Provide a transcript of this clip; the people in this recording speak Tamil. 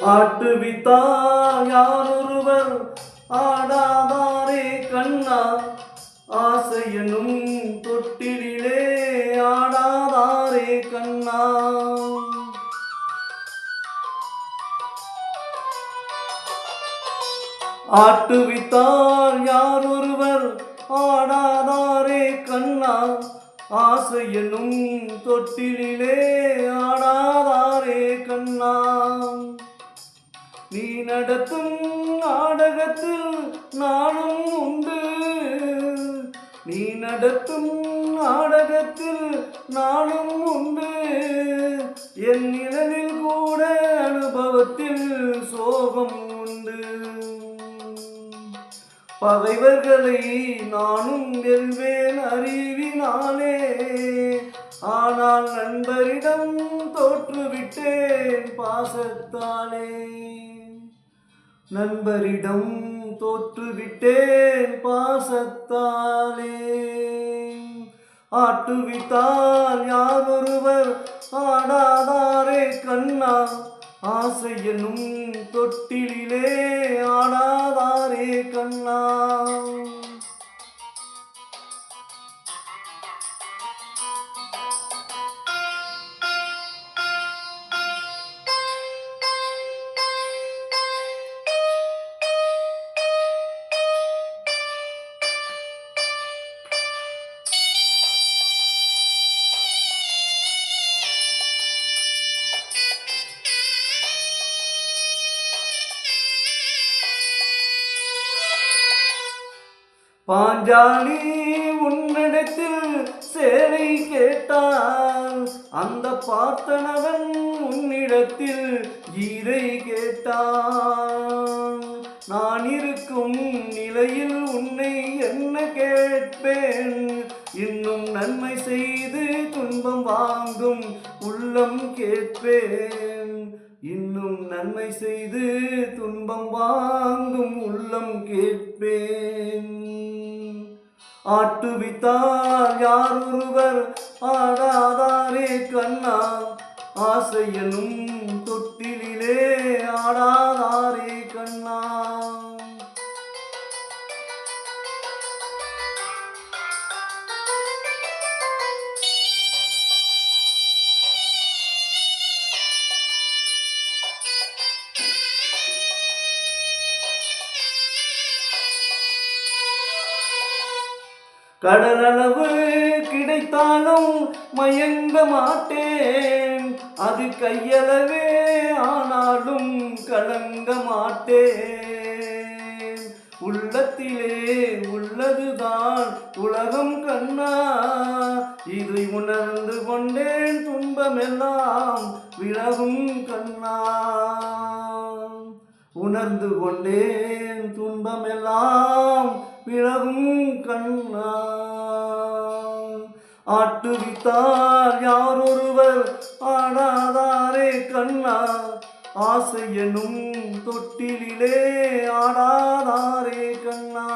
ஆட்டுவித்தார் யாரொருவர் ஆடாதாரே கண்ணா, ஆசை எனும் தொட்டிலே ஆடாதாரே கண்ணா. ஆட்டுவித்தார் யாரொருவர் ஆடாதாரே கண்ணா, ஆசை எனும் தொட்டிலே ஆடாதாரே கண்ணா. நீ நடத்தும் நாடகத்தில் நானும் உண்டு, நீ நடத்தும் நாடகத்தில் நானும் உண்டு, என் நிழலில் கூட அனுபவத்தில் சோகம் உண்டு. பகைவர்களை நானும் வெல்வேன் அறிவினாலே, ஆனால் நண்பரிடம் தோற்றுவிட்டேன் பாசத்தாலே. நண்பரிடம் தோற்றுவிட்டேன் பாசத்தாலே. ஆட்டுவித்தால் யாரொருவர் ஆடாதாரே கண்ணா, ஆசை எனும் தொட்டிலே ஆடாதாரே கண்ணா. பாஞ்சாலி உன்னிடத்தில் சேலை கேட்டான், அந்த பார்த்தனவன் உன்னிடத்தில் கீதை கேட்டான். நான் இருக்கும் நிலையில் உன்னை என்ன கேட்பேன், இன்னும் நன்மை செய்து துன்பம் வாங்கும் உள்ளம் கேட்பேன். இன்னும் நன்மை செய்து துன்பம் வாங்கும் உள்ளம் கேட்பேன். ஆட்டுவித்தார் யாரொருவர் ஆடாதாரே கண்ணா, ஆசை எனும் தொட்டிலே ஆடாதாரே கண்ணா. கடலளவு கிடைத்தாலும் மயங்க மாட்டேன், அது கையளவே ஆனாலும் கலங்க மாட்டேன். உள்ளத்திலே உள்ளதுதான் உலகம் கண்ணா, இதை உணர்ந்து கொண்டேன் துன்பமெல்லாம் விலகும் கண்ணா. உணர்ந்து கொண்டேன் துன்பமெல்லாம் விலகும் கண்ணா. ஆட்டுவித்தார் யாரொருவர் ஆடாதாரே கண்ணா, ஆசை எனும் தொட்டிலே ஆடாதாரே கண்ணா.